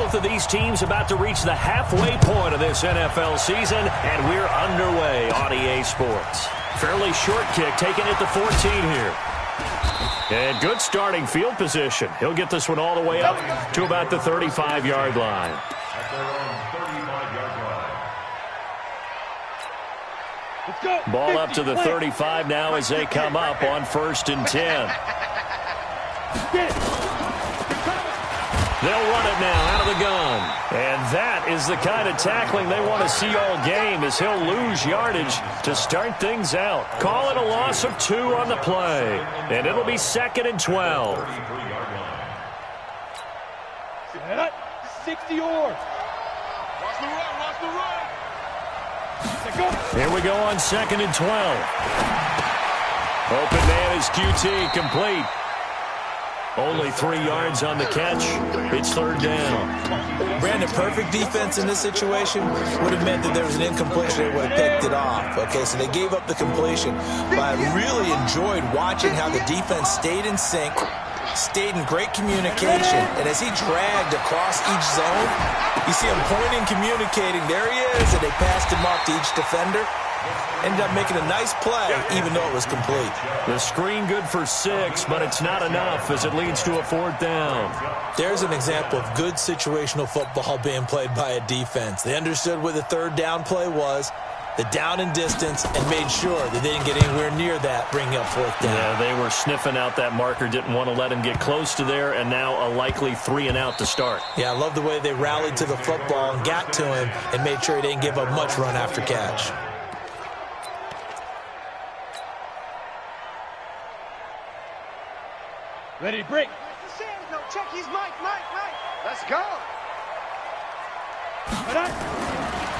Both of these teams about to reach the halfway point of this NFL season, and we're underway on EA Sports. Fairly short kick, taking it to 14 here. And good starting field position. He'll get this one all the way up to about the 35-yard line. Ball up to the 35 now as they come up on 1st and 10. They'll run it now out of the gun. And that is the kind of tackling they want to see all game, as he'll lose yardage to start things out. Call it a loss of 2 on the play. And it'll be 2nd and 12. 60 yards. Watch the run, watch the run. Here we go on 2nd and 12. Open man is QT, complete. Only 3 yards on the catch. It's 3rd down. Brandon, perfect defense in this situation would have meant that there was an incompletion. They would have picked it off. Okay, so they gave up the completion. But I really enjoyed watching how the defense stayed in sync, stayed in great communication. And as he dragged across each zone, you see him pointing, communicating. There he is, and they passed him off to each defender. Ended up making a nice play, even though it was complete. The screen good for 6, but it's not enough as it leads to a 4th down. There's an example of good situational football being played by a defense. They understood where the 3rd down play was, the down and distance, and made sure that they didn't get anywhere near that, bringing up 4th down. Yeah, they were sniffing out that marker, didn't want to let him get close to there, and now a likely 3 and out to start. Yeah, I love the way they rallied to the football and got to him and made sure he didn't give up much run after catch. Ready to break. No, check his mic. Let's go.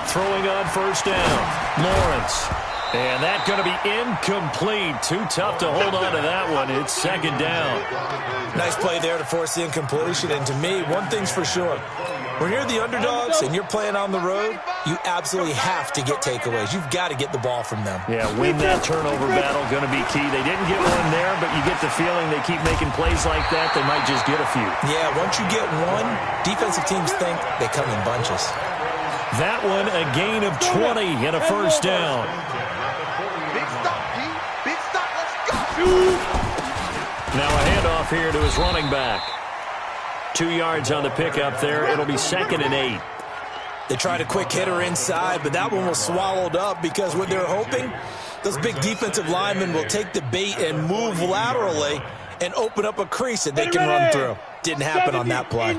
Throwing on 1st down, Lawrence. And that's going to be incomplete. Too tough to hold on to that one. It's 2nd down. Nice play there to force the incompletion. And to me, one thing's for sure. When you're the underdogs and you're playing on the road, you absolutely have to get takeaways. You've got to get the ball from them. Yeah, win that turnover battle, going to be key. They didn't get one there, but you get the feeling they keep making plays like that, they might just get a few. Yeah, once you get one, defensive teams think they come in bunches. That one, a gain of 20 and a 1st down. Big stop, D. Big stop. Let's go. Now a handoff here to his running back. 2 yards on the pickup there. It'll be 2nd and 8. They tried a quick hitter inside, but that one was swallowed up because what they're hoping, those big defensive linemen will take the bait and move laterally and open up a crease that they can run through. Didn't happen on that play.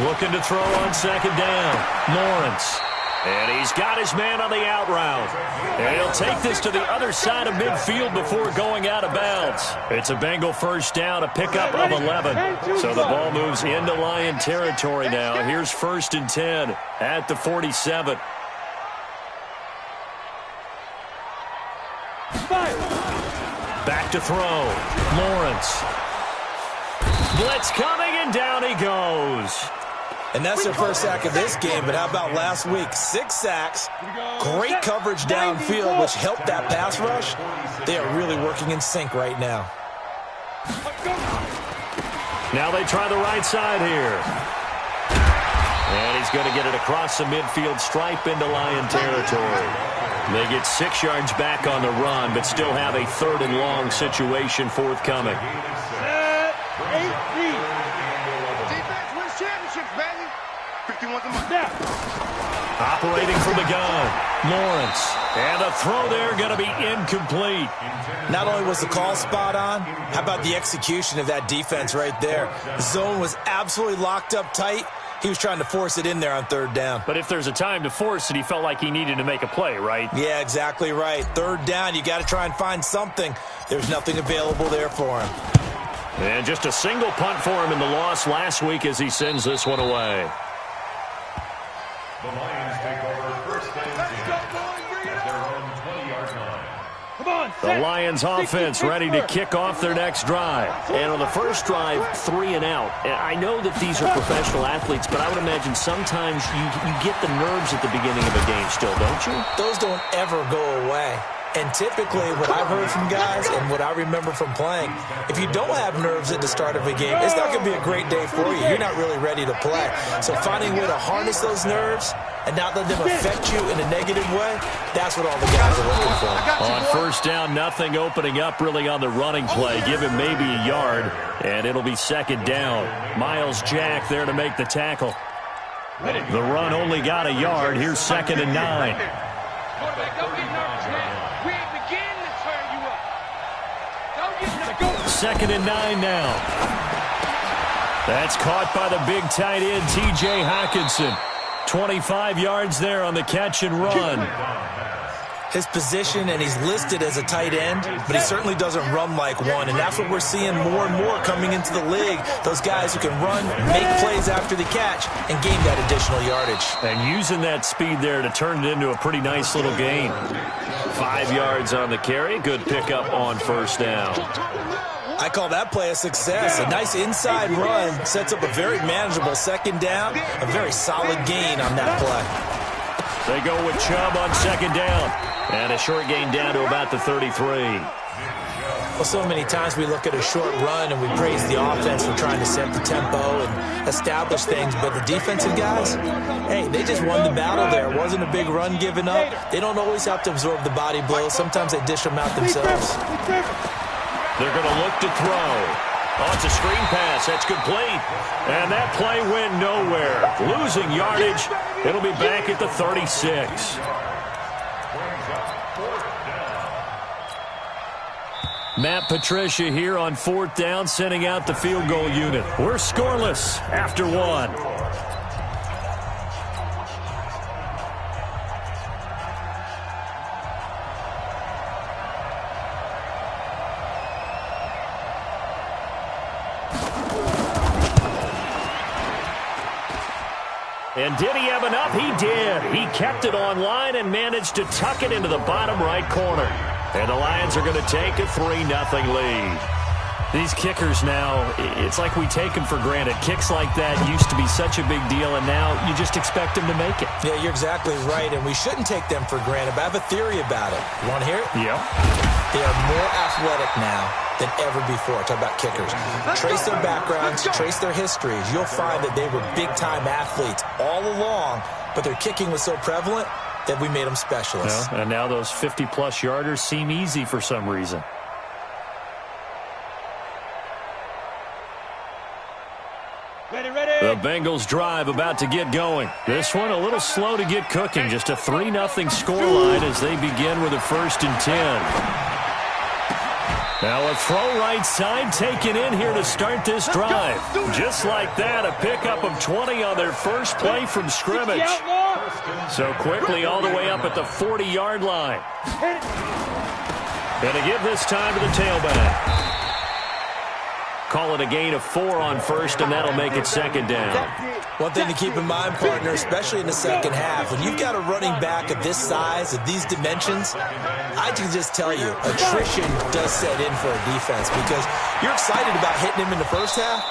Looking to throw on 2nd down. Lawrence. And he's got his man on the out route. And he'll take this to the other side of midfield before going out of bounds. It's a Bengal 1st down, a pickup of 11. So the ball moves into Lion territory now. Here's 1st and 10 at the 47. Back to throw. Lawrence. Blitz coming, and down he goes. And that's their first sack of this game, but how about last week? 6 sacks, great coverage downfield, which helped that pass rush. They are really working in sync right now. Now they try the right side here. And he's going to get it across the midfield stripe into Lion territory. They get 6 yards back on the run, but still have a 3rd and long situation forthcoming. Operating from the gun, Lawrence. And a throw there going to be incomplete. Not only was the call spot on, how about the execution of that defense right there? The zone was absolutely locked up tight. He was trying to force it in there on 3rd down. But if there's a time to force it, he felt like he needed to make a play, right? Yeah, exactly right. 3rd down, you got to try and find something. There's nothing available there for him. And just a single punt for him in the loss last week as he sends this one away. The Lions take over 1st and 10 at their own 20-yard line. The Lions offense ready to kick off their next drive. And on the first drive, 3 and out. And I know that these are professional athletes, but I would imagine sometimes you get the nerves at the beginning of a game still, don't you? Those don't ever go away. And typically what I've heard from guys and what I remember from playing, if you don't have nerves at the start of a game, it's not going to be a great day for you. You're not really ready to play. So finding a way to harness those nerves and not let them affect you in a negative way, that's what all the guys are looking for. On first down, nothing opening up really on the running play. Give him maybe a yard, and it'll be second down. Miles Jack there to make the tackle. The run only got a yard. Here's 2nd and 9. Quarterback, don't get nervous, man. We ain't beginning to turn you up. Don't get nervous. 2nd and 9 now. That's caught by the big tight end, T.J. Hockenson. 25 yards there on the catch and run. His position, and he's listed as a tight end, but he certainly doesn't run like one, and that's what we're seeing more and more coming into the league. Those guys who can run, make plays after the catch, and gain that additional yardage. And using that speed there to turn it into a pretty nice little gain. 5 yards on the carry. Good pickup on first down. I call that play a success. A nice inside run sets up a very manageable second down, a very solid gain on that play. They go with Chubb on second down. And a short gain down to about the 33. Well, so many times we look at a short run and we praise the offense for trying to set the tempo and establish things. But the defensive guys, hey, they just won the battle there. It wasn't a big run given up. They don't always have to absorb the body blows. Sometimes they dish them out themselves. They're going to look to throw. Oh, it's a screen pass. That's complete. And that play went nowhere. Losing yardage. It'll be back at the 36. Matt Patricia here on 4th down, sending out the field goal unit. We're scoreless after 1. And did he have enough? He did. He kept it online and managed to tuck it into the bottom right corner. And the Lions are going to take a 3-0 lead. These kickers now, it's like we take them for granted. Kicks like that used to be such a big deal, and now you just expect them to make it. Yeah, you're exactly right, and we shouldn't take them for granted, but I have a theory about it. You want to hear it? Yeah. They are more athletic now than ever before. Talk about kickers. Trace their backgrounds, trace their histories. You'll find that they were big-time athletes all along, but their kicking was so prevalent that we made them specialists. Yeah, and now those 50-plus yarders seem easy for some reason. Ready, ready. The Bengals drive about to get going. This one a little slow to get cooking. Just a 3-0 scoreline as they begin with a 1st and 10. Now a throw right side taken in here to start this drive. Just like that, a pickup of 20 on their first play from scrimmage. So quickly all the way up at the 40-yard line. Going to give this time to the tailback. Call it a gain of 4 on first, and that'll make it second down. One thing to keep in mind, partner, especially in the second half, when you've got a running back of this size, of these dimensions, I can just tell you, attrition does set in for a defense because you're excited about hitting him in the first half.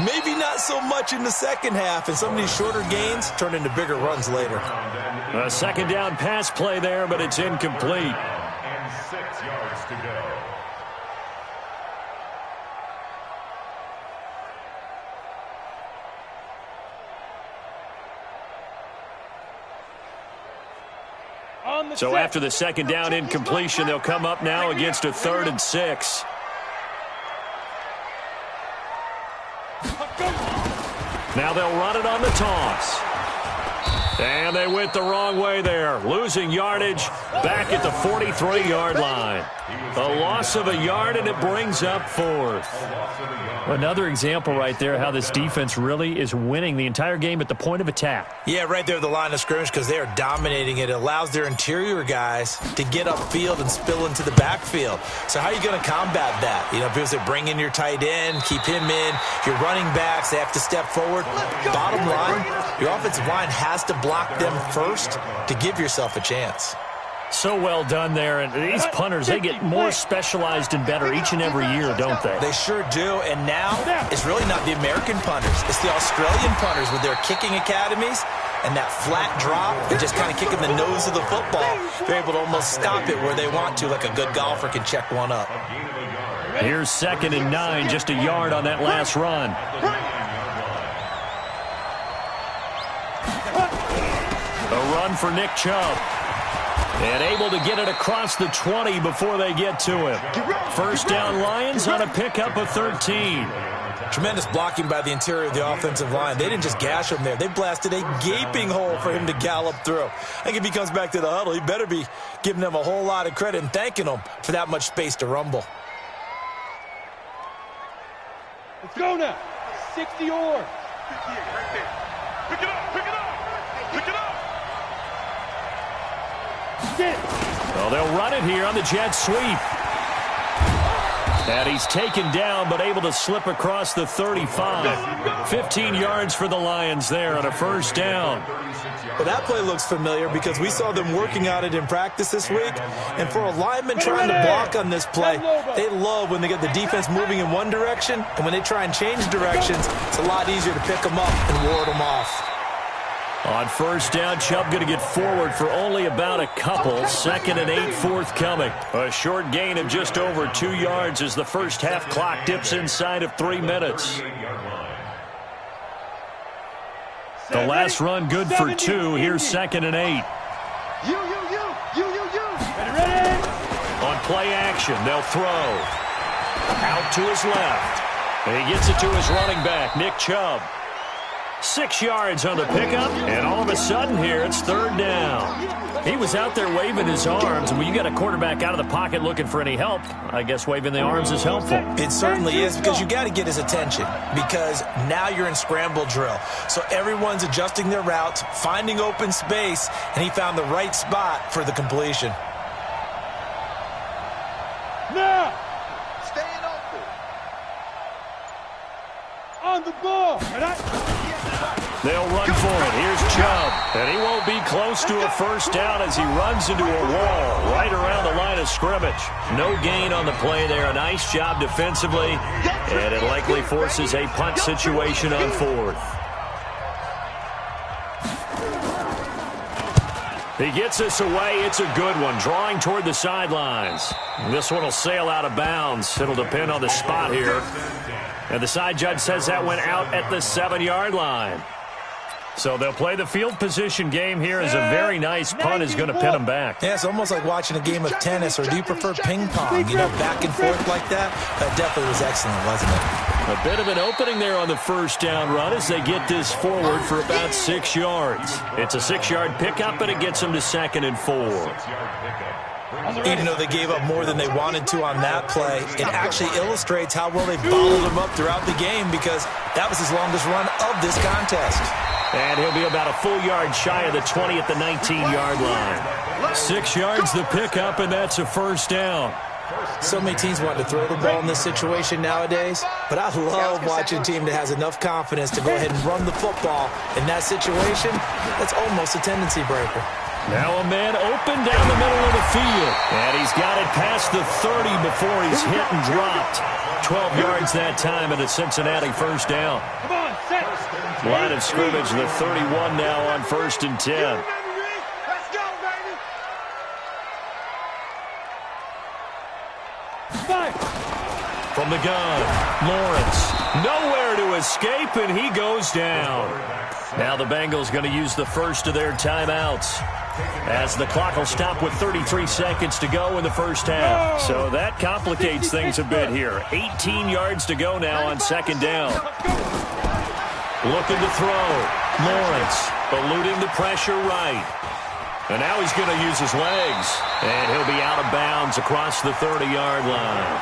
Maybe not so much in the second half, and some of these shorter gains turn into bigger runs later. A second down pass play there, but it's incomplete. And 6 yards to go. So after the second down incompletion, they'll come up now against a 3rd and 6. Now they'll run it on the toss. And they went the wrong way there. Losing yardage back at the 43-yard line. A loss of a yard, and it brings up 4th. Another example right there how this defense really is winning the entire game at the point of attack. Yeah, right there at the line of scrimmage because they are dominating it. It allows their interior guys to get upfield and spill into the backfield. So how are you going to combat that? You know, because they bring in your tight end, keep him in. Your running backs, they have to step forward. Bottom line, your offensive line has to block them first to give yourself a chance. So well done there, and these punters, they get more specialized and better each and every year, don't they? They sure do, and now it's really not the American punters. It's the Australian punters with their kicking academies. and that flat drop and just kind of kicking the nose of the football, they're able to almost stop it where they want to, like a good golfer can check one up. Here's 2nd and 9, just a yard on that last run. A run for Nick Chubb. And able to get it across the 20 before they get to him. 1st down Lions on a pickup of 13. Tremendous blocking by the interior of the offensive line. They didn't just gash him there. They blasted a gaping hole for him to gallop through. I think if he comes back to the huddle, he better be giving them a whole lot of credit and thanking them for that much space to rumble. Let's go now. 60 or. Pick it up, pick it up, pick it up. Well, they'll run it here on the jet sweep. And he's taken down, but able to slip across the 35. 15 yards for the Lions there on a 1st down. Well, that play looks familiar because we saw them working on it in practice this week. And for a lineman trying to block on this play, they love when they get the defense moving in one direction. And when they try and change directions, it's a lot easier to pick them up and ward them off. On 1st down, Chubb going to get forward for only about a couple. 2nd and 8 forthcoming. A short gain of just over 2 yards as the first half clock dips inside of 3 minutes. The last run good for 2. Here's 2nd and 8. You. Ready? On play action, they'll throw. Out to his left. And he gets it to his running back, Nick Chubb. 6 yards on the pickup, and all of a sudden here, it's 3rd down. He was out there waving his arms, and when you got a quarterback out of the pocket looking for any help, I guess waving the arms is helpful. It certainly is, because you got to get his attention, because now you're in scramble drill. So everyone's adjusting their routes, finding open space, and he found the right spot for the completion. Now, Staying open. on the ball. They'll run for it. Here's Chubb. And he won't be close to a 1st down as he runs into a wall right around the line of scrimmage. No gain on the play there. A nice job defensively. And it likely forces a punt situation on 4th. He gets this away. It's a good one. Drawing toward the sidelines. This one will sail out of bounds. It'll depend on the spot here. And the side judge says that went out at the 7-yard line. So they'll play the field position game here as a very nice punt is going to pin them back. Yeah, it's almost like watching a game of tennis, or do you prefer ping pong? You know, back and forth like that? That definitely was excellent, wasn't it? A bit of an opening there on the 1st down run as they get this forward for about 6 yards. It's a 6-yard pickup, and it gets them to 2nd and 4. Even though they gave up more than they wanted to on that play, it actually illustrates how well they followed him up throughout the game, because that was his longest run of this contest. And he'll be about a full yard shy of the 20 at the 19-yard line. 6 yards the pickup, and that's a 1st down. So many teams want to throw the ball in this situation nowadays, but I love watching a team that has enough confidence to go ahead and run the football. In that situation, that's almost a tendency breaker. Now a man open down the middle of the field. And he's got it past the 30 before he's hit and dropped. 12 yards that time, and a Cincinnati 1st down. Come on, set. Line of scrimmage, the 31 now on 1st and 10. Let's go, baby. Five. From the gun, Lawrence. Nowhere to escape, and he goes down. Now the Bengals going to use the first of their timeouts, as the clock will stop with 33 seconds to go in the first half. So that complicates things a bit here. 18 yards to go now on 2nd down. Looking to throw. Lawrence eluding the pressure right. And now he's going to use his legs. And he'll be out of bounds across the 30-yard line.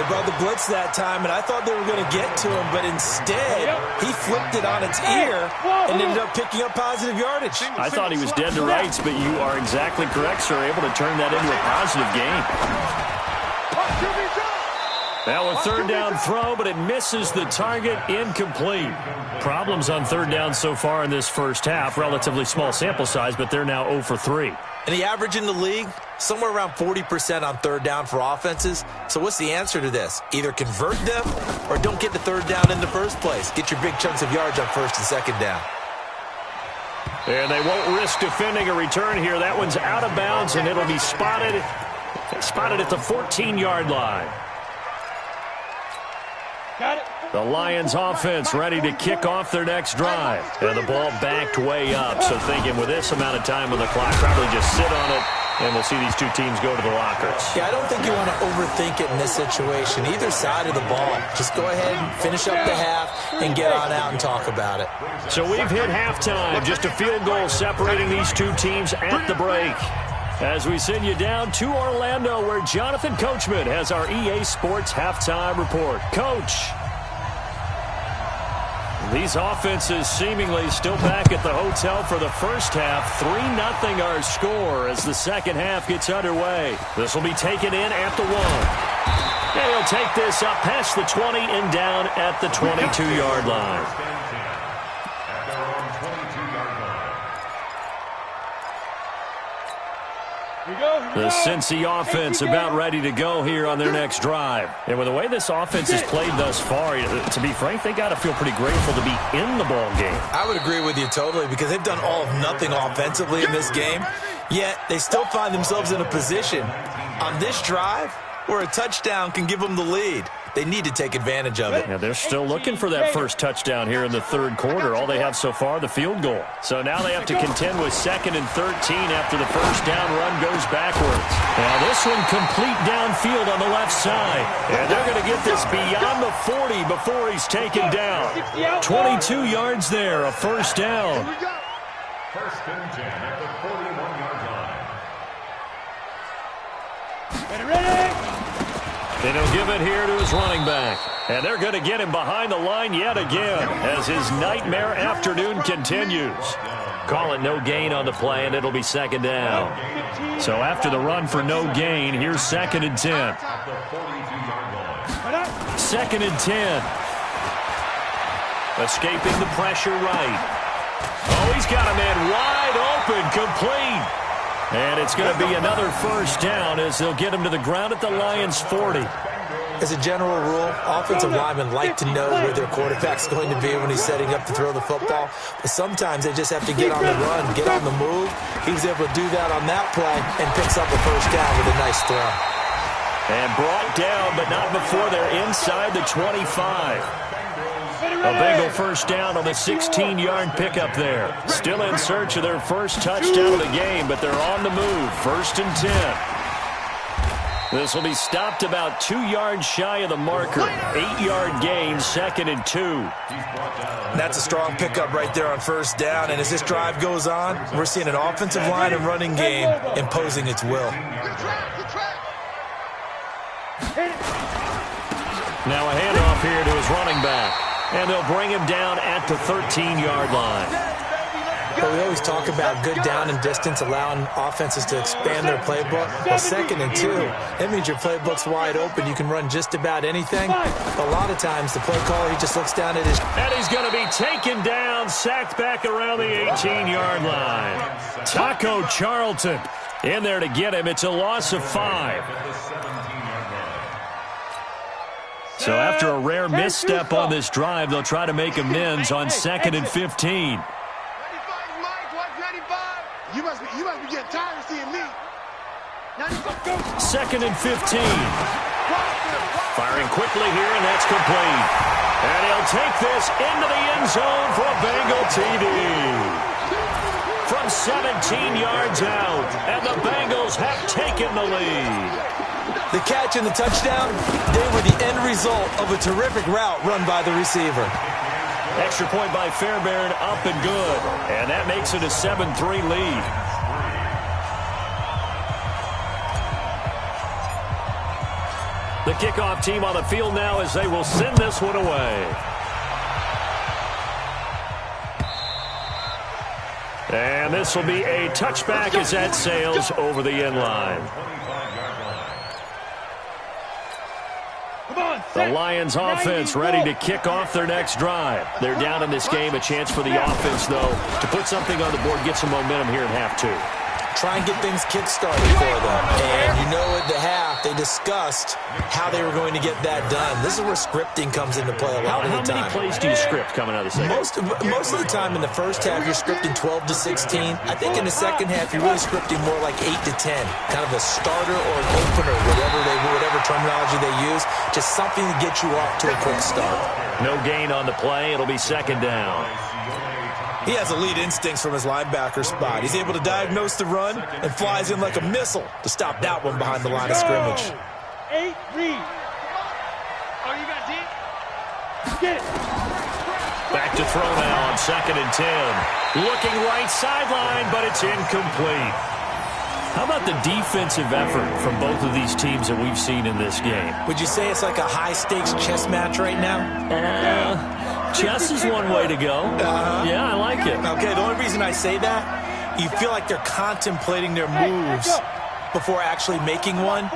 They brought the blitz that time, and I thought they were going to get to him, but instead, he flipped it on its ear and ended up picking up positive yardage. I thought he was dead to rights, but you are exactly correct, sir. Able to turn that into a positive gain. Now a 3rd down throw, but it misses the target. Incomplete. Problems on 3rd down so far in this first half. Relatively small sample size, but they're now 0 for 3. And the average in the league, somewhere around 40% on 3rd down for offenses. So what's the answer to this? Either convert them or don't get to 3rd down in the first place. Get your big chunks of yards on 1st and 2nd down. And they won't risk defending a return here. That one's out of bounds, and it'll be spotted at the 14-yard line. Got it. The Lions offense ready to kick off their next drive. And the ball backed way up, so thinking with this amount of time on the clock, probably just sit on it, and we'll see these two teams go to the lockers. Yeah, I don't think you want to overthink it in this situation. Either side of the ball. Just go ahead and finish up the half and get on out and talk about it. So we've hit halftime. Just a field goal separating these two teams at the break. As we send you down to Orlando, where Jonathan Coachman has our EA Sports halftime report. Coach. These offenses seemingly still back at the hotel for the first half. 3-0 our score as the second half gets underway. This will be taken in at the 1. And he'll take this up past the 20 and down at the 22-yard line. The Cincy offense about ready to go here on their next drive. And with the way this offense has played thus far, to be frank, they got to feel pretty grateful to be in the ball game. I would agree with you totally because they've done all of nothing offensively in this game, yet they still find themselves in a position on this drive where a touchdown can give them the lead. They need to take advantage of it. Yeah, they're still looking for that first touchdown here in the third quarter. All they have so far, the field goal. So now they have to contend with 2nd and 13 after the first down run goes backwards. Now this one complete downfield on the left side. And they're going to get this beyond the 40 before he's taken down. 22 yards there, a first down. First and 10 at the 41-yard line. Ready? And he'll give it here to his running back. And they're going to get him behind the line yet again as his nightmare afternoon continues. Call it no gain on the play, and it'll be second down. So after the run for no gain, here's 2nd and 10. 2nd and 10. Escaping the pressure right. Oh, he's got a man wide open, complete. And it's going to be another first down as they'll get him to the ground at the Lions' 40. As a general rule, offensive linemen like to know where their quarterback's going to be when he's setting up to throw the football. But sometimes they just have to get on the run, get on the move. He was able to do that on that play and picks up a first down with a nice throw. And brought down, but not before they're inside the 25. A Bengal first down on the 16-yard pickup there. Still in search of their first touchdown of the game, but they're on the move. 1st and 10. This will be stopped about 2 yards shy of the marker. 8-yard gain, 2nd and 2. That's a strong pickup right there on first down. And as this drive goes on, we're seeing an offensive line and running game imposing its will. Now a handoff here to his running back. And they'll bring him down at the 13-yard line. But we always talk about good down and distance, allowing offenses to expand their playbook. Well, 2nd and 2, that means your playbook's wide open. You can run just about anything. A lot of times, the play caller, he just looks down at his... And he's going to be taken down, sacked back around the 18-yard line. Taco Charlton in there to get him. It's a loss of 5. So after a rare misstep on this drive, they'll try to make amends on 2nd and 15. 95. You must be getting tired of seeing me. 2nd and 15. Firing quickly here, and that's complete. And he'll take this into the end zone for a Bengal TD. From 17 yards out, and the Bengals have taken the lead. The catch and the touchdown, they were the end result of a terrific route run by the receiver. Extra point by Fairbairn, up and good. And that makes it a 7-3 lead. The kickoff team on the field now as they will send this one away. And this will be a touchback as that sails over the end line. Come on, The Lions offense ready to kick off their next drive. They're down in this game. A chance for the offense, though, to put something on the board, get some momentum here in half two. Try and get things kick-started for them. And you know at the half, they discussed how they were going to get that done. This is where scripting comes into play a lot of the time. How many plays do you script coming out of the second? Most of the time in the first half, you're scripting 12 to 16. I think in the second half, you're really scripting more like 8 to 10. Kind of a starter or an opener, whatever terminology they use. Just something to get you off to a quick start. No gain on the play. It'll be second down. He has elite instincts from his linebacker spot. He's able to diagnose the run and flies in like a missile to stop that one behind the line of scrimmage. 8 read. Oh, you got deep? Get it. Back to throw now on 2nd and 10. Looking right sideline, but it's incomplete. How about the defensive effort from both of these teams that we've seen in this game? Would you say it's like a high-stakes chess match right now? Chess is one way to go. Yeah, I like it. Okay, the only reason I say that, you feel like they're contemplating their moves before actually making one,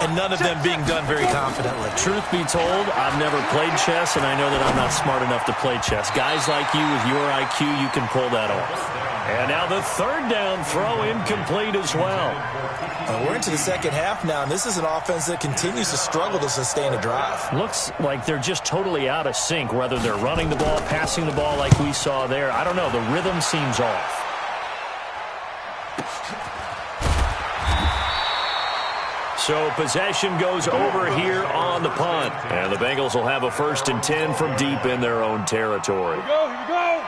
and none of them being done very confidently. Truth be told, I've never played chess, and I know that I'm not smart enough to play chess. Guys like you with your IQ, you can pull that off. And now the 3rd down throw incomplete as well. We're into the second half now, and this is an offense that continues to struggle to sustain a drive. Looks like they're just totally out of sync, whether they're running the ball, passing the ball like we saw there. I don't know. The rhythm seems off. So possession goes over here on the punt. And the Bengals will have a 1st and 10 from deep in their own territory. Here we go.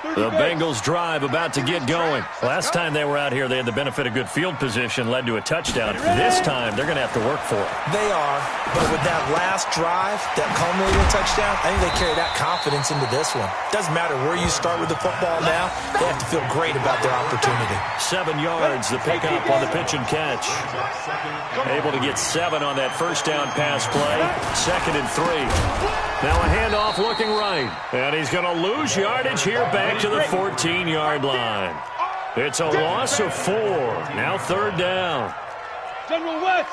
The Bengals drive about to get going. Last time they were out here, they had the benefit of good field position, led to a touchdown. This time, they're going to have to work for it. They are, but with that last drive, that culminating touchdown, I think they carry that confidence into this one. Doesn't matter where you start with the football now, they have to feel great about their opportunity. 7 yards, the pickup on the pitch and catch. Able to get 7 on that 1st down pass play. 2nd and 3. Now a handoff looking right. And he's going to lose yardage here back to the 14-yard line. It's a loss of 4. Now 3rd down. General West.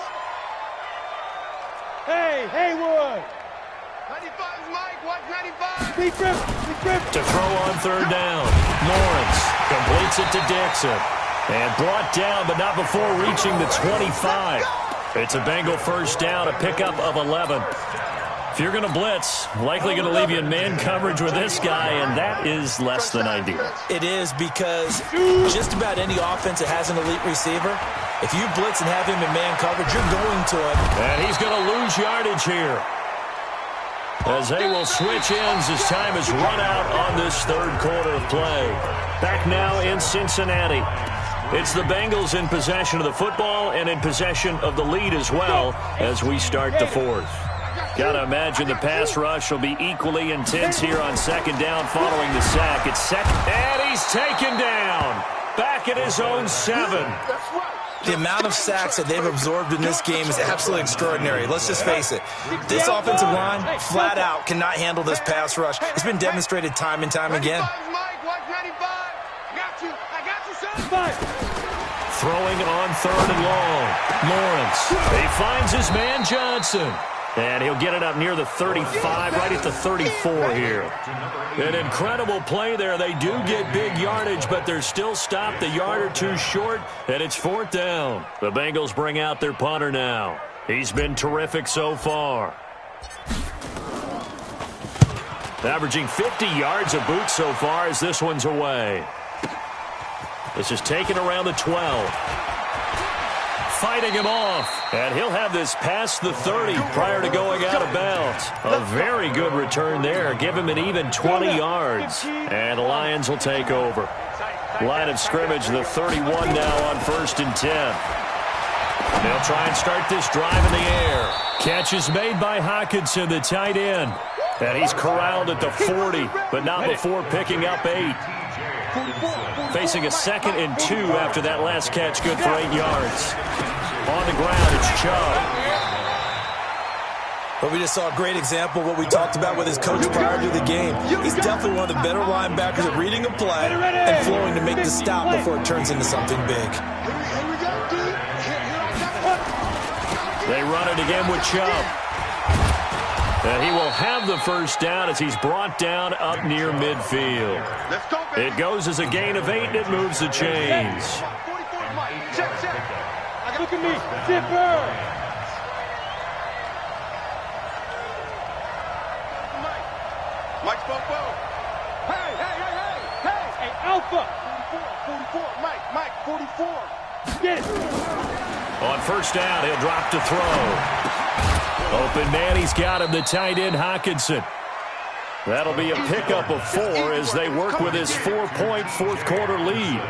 Hey, Haywood. 95's Mike. Watch 95. Big grip. To throw on 3rd down. Lawrence completes it to Dixon. And brought down, but not before reaching the 25. It's a Bengal 1st down, a pickup of 11. If you're going to blitz, likely going to leave you in man coverage with this guy, and that is less than ideal. It is, because just about any offense that has an elite receiver, if you blitz and have him in man coverage, you're going to him. And he's going to lose yardage here, as they will switch ends as time has run out on this 3rd quarter of play. Back now in Cincinnati. It's the Bengals in possession of the football and in possession of the lead as well as we start the 4th. Got to imagine the pass rush will be equally intense here on 2nd down following the sack. It's 2nd, and he's taken down. Back at his own 7. The amount of sacks that they've absorbed in this game is absolutely extraordinary. Let's just face it. This offensive line, flat out, cannot handle this pass rush. It's been demonstrated time and time again. Throwing on 3rd and long. Lawrence. He finds his man Johnson. And he'll get it up near the 35, right at the 34 here. An incredible play there. They do get big yardage, but they're still stopped a yard or 2 short, and it's 4th down. The Bengals bring out their punter now. He's been terrific so far. Averaging 50 yards a boot so far as this one's away. This is taken around the 12. Fighting him off, and he'll have this past the 30 prior to going out of bounds. A very good return there. Give him an even 20 yards, and the Lions will take over. Line of scrimmage, the 31 now on 1st and 10. They'll try and start this drive in the air. Catch is made by Hockenson, the tight end, and he's corralled at the 40, but not before picking up 8. Facing a 2nd and 2 after that last catch, good for 8 yards. On the ground, it's Chubb. But we just saw a great example of what we talked about with his coach prior to the game. He's definitely one of the better linebackers at reading a play and flowing to make the stop before it turns into something big. They run it again with Chubb. And he will have the first down as he's brought down up near midfield. Let's go, baby. It goes as a gain of 8, and it moves the chains. 44, Mike. Check. Look at me. Zipper. Mike's both. Hey, Alpha. 44, Mike, 44. Get it. On first down, he'll drop to throw. Open man, he's got him, the tight end, Hockenson. That'll be a pickup of 4 as they work with his 4-point fourth-quarter lead.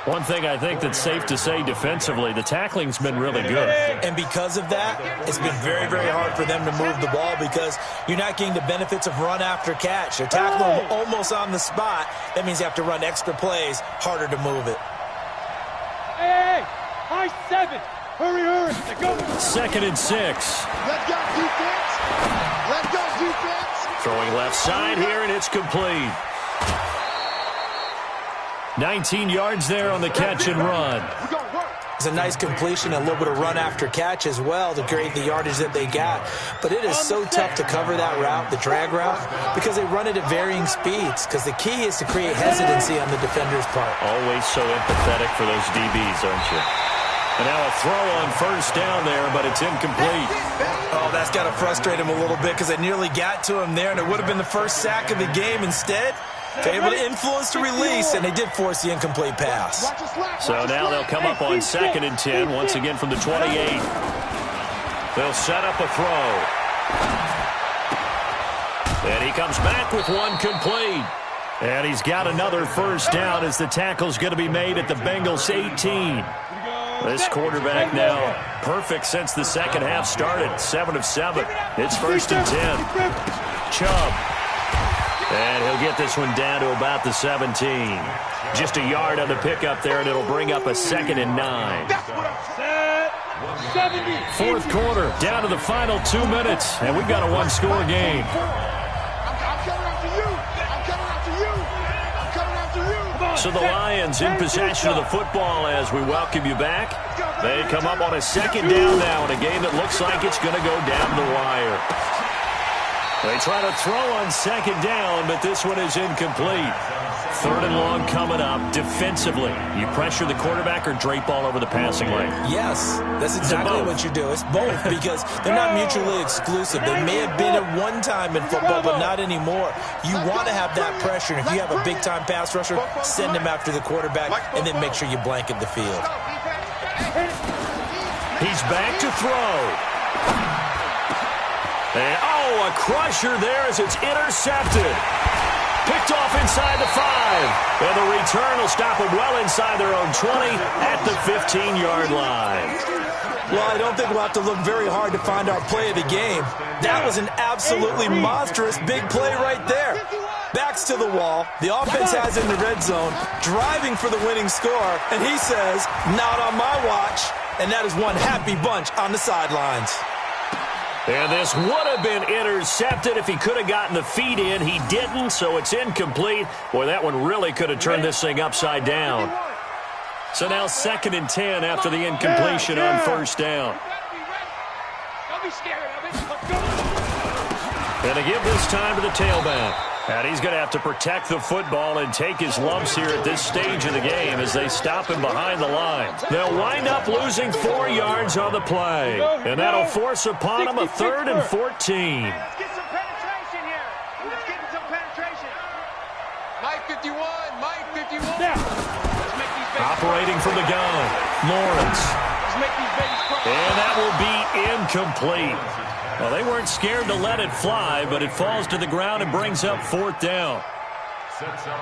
One thing I think that's safe to say defensively, the tackling's been really good. And because of that, it's been very, very hard for them to move the ball because you're not getting the benefits of run after catch. They're tackling almost on the spot. That means you have to run extra plays, harder to move it. Hey, high 7. Hurry. Let's go. 2nd and 6. Let's go, defense. Let's go, defense. Throwing left side here, and it's complete. 19 yards there on the catch and run. We're going to work. It's a nice completion, a little bit of run after catch as well to create the yardage that they got. But it is so tough to cover that route, the drag route, because they run it at varying speeds. Because the key is to create hesitancy on the defender's part. Always so empathetic for those DBs, aren't you? And now a throw on first down there, but it's incomplete. Oh, that's got to frustrate him a little bit because they nearly got to him there, and it would have been the first sack of the game. Instead, they're able to influence the release, and they did force the incomplete pass. So now they'll come up on 2nd and 10, once again from the 28. They'll set up a throw. And he comes back with one complete. And he's got another first down as the tackle's going to be made at the Bengals 18. This quarterback now perfect since the second half started. 7 of 7. It's 1st and 10. Chubb. And he'll get this one down to about the 17. Just a yard on the pickup there, and it'll bring up a 2nd and 9. Fourth quarter, down to the final 2 minutes, and we've got a one-score game. So the Lions in possession of the football as we welcome you back. They come up on a 2nd down now in a game that looks like it's going to go down the wire. They try to throw on 2nd down, but this one is incomplete. 3rd and long coming up. Defensively, you pressure the quarterback or drape all over the passing lane? Yes, that's exactly what you do. It's both because they're not mutually exclusive. They may have been at one time in football, but not anymore. You want to have that pressure. And if you have a big-time pass rusher, send him after the quarterback and then make sure you blanket the field. He's back to throw. And, a crusher there as it's intercepted. Picked off inside the 5. And the return will stop them well inside their own 20 at the 15-yard line. Well, I don't think we'll have to look very hard to find our play of the game. That was an absolutely monstrous big play right there. Backs to the wall. The offense has in the red zone, driving for the winning score. And he says, not on my watch. And that is one happy bunch on the sidelines. And this would have been intercepted if he could have gotten the feet in. He didn't, so it's incomplete. Boy, that one really could have turned this thing upside down. So now 2nd and 10 after the incompletion on first down. Don't be scared of it. Let's go. And to give this time to the tailback. And he's going to have to protect the football and take his lumps here at this stage of the game as they stop him behind the line. They'll wind up losing 4 yards on the play. And that'll force upon him a 3rd and 14. Let's get some penetration here. Let's get some penetration. Mike 51, Mike 51. Now, let's make these babies Operating from the gun, Lawrence. Let's make these babies cry. And that will be incomplete. Well, they weren't scared to let it fly, but it falls to the ground and brings up 4th down.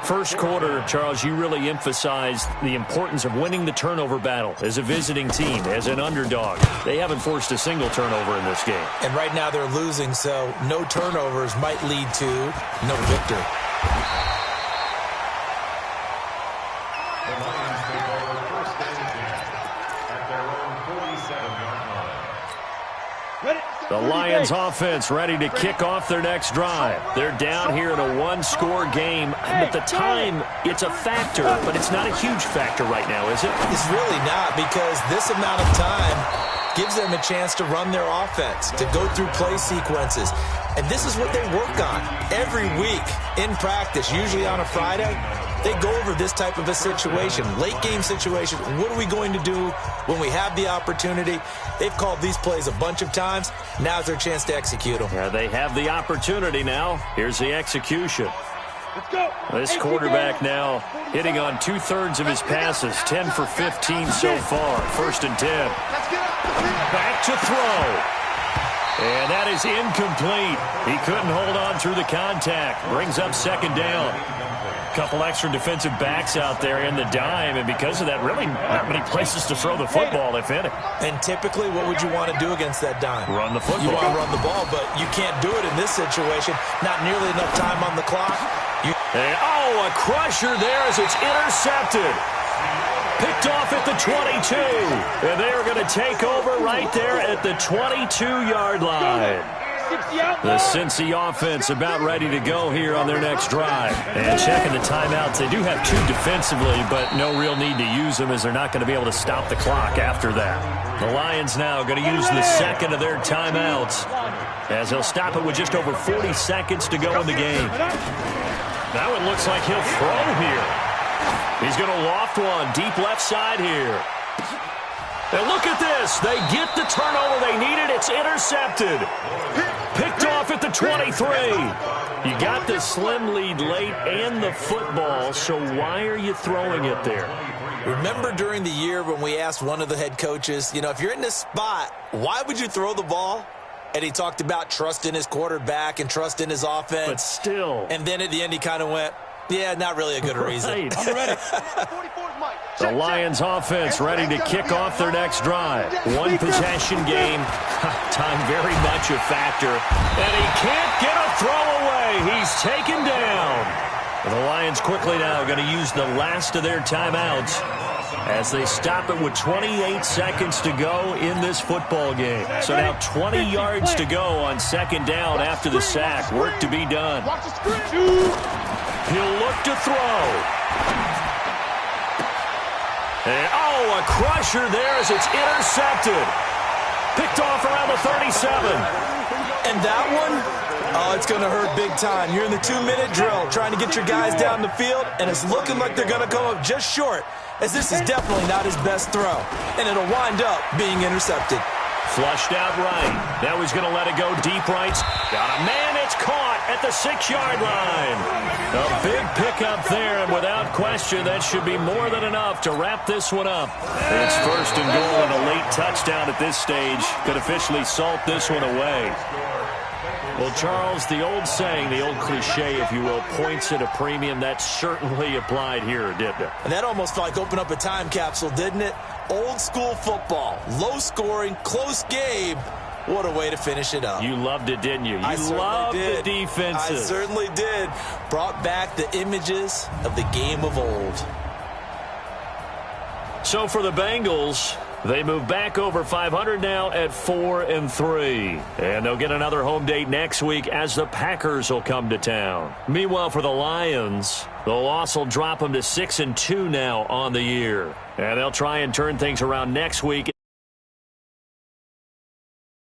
First quarter, Charles, you really emphasized the importance of winning the turnover battle as a visiting team, as an underdog. They haven't forced a single turnover in this game. And right now they're losing, so no turnovers might lead to no victory. The Lions take over 1st and 10 at their own 47-yard line. Ready? The Lions offense ready to kick off their next drive. They're down here in a one-score game. At the time, it's a factor, but it's not a huge factor right now, is it? It's really not because this amount of time, gives them a chance to run their offense, to go through play sequences. And this is what they work on every week in practice, usually on a Friday. They go over this type of a situation, late game situation. What are we going to do when we have the opportunity? They've called these plays a bunch of times. Now's their chance to execute them. Yeah, they have the opportunity now. Here's the execution. Let's go. This quarterback now hitting on 2/3 of his passes, 10 for 15 so far. 1st and 10. Let's get off the field. Back to throw. And that is incomplete. He couldn't hold on through the contact. Brings up 2nd down. Couple extra defensive backs out there in the dime, and because of that, really not many places to throw the football, if any. And typically, what would you want to do against that dime? Run the football. You want to run the ball, but you can't do it in this situation. Not nearly enough time on the clock. A crusher there as it's intercepted. Picked off at the 22. And they are going to take over right there at the 22-yard line. The Cincy offense about ready to go here on their next drive. And checking the timeouts, they do have 2 defensively, but no real need to use them as they're not going to be able to stop the clock after that. The Lions now going to use the 2nd of their timeouts as they'll stop it with just over 40 seconds to go in the game. Now it looks like he'll throw here. He's going to loft one deep left side here. And look at this. They get the turnover they needed. It's intercepted. Picked off at the 23. You got the slim lead late and the football, so why are you throwing it there? Remember during the year when we asked one of the head coaches, if you're in this spot, why would you throw the ball? And he talked about trust in his quarterback and trust in his offense. But still. And then at the end he kind of went, yeah, not really a good reason. Right. I'm ready. 44's Mike. The Lions offense ready to kick off their next drive. One possession game. Time very much a factor. And he can't get a throw away. He's taken down. The Lions quickly now going to use the last of their timeouts as they stop it with 28 seconds to go in this football game. So now 20 yards to go on 2nd down after the sack. Work to be done. Watch the screen. He'll look to throw. And, a crusher there as it's intercepted. Picked off around the 37. And that one, it's going to hurt big time. You're in the 2-minute drill trying to get your guys down the field, and it's looking like they're going to come up just short, as this is definitely not his best throw. And it'll wind up being intercepted. Flushed out right. Now he's going to let it go deep right. Got a man. It's caught at the 6-yard line. A big pickup there, and without question, that should be more than enough to wrap this one up. It's 1st and goal and a late touchdown at this stage could officially salt this one away. Well, Charles, the old saying, the old cliche, if you will, points at a premium, that certainly applied here, didn't it? And that almost felt like opened up a time capsule, didn't it? Old school football, low scoring, close game. What a way to finish it up. You loved it, didn't you? I loved did. The defenses. I certainly did. Brought back the images of the game of old. So for the Bengals, they move back over 500 now at 4-3. And they'll get another home date next week as the Packers will come to town. Meanwhile, for the Lions, the loss will drop them to 6-2 now on the year. And they'll try and turn things around next week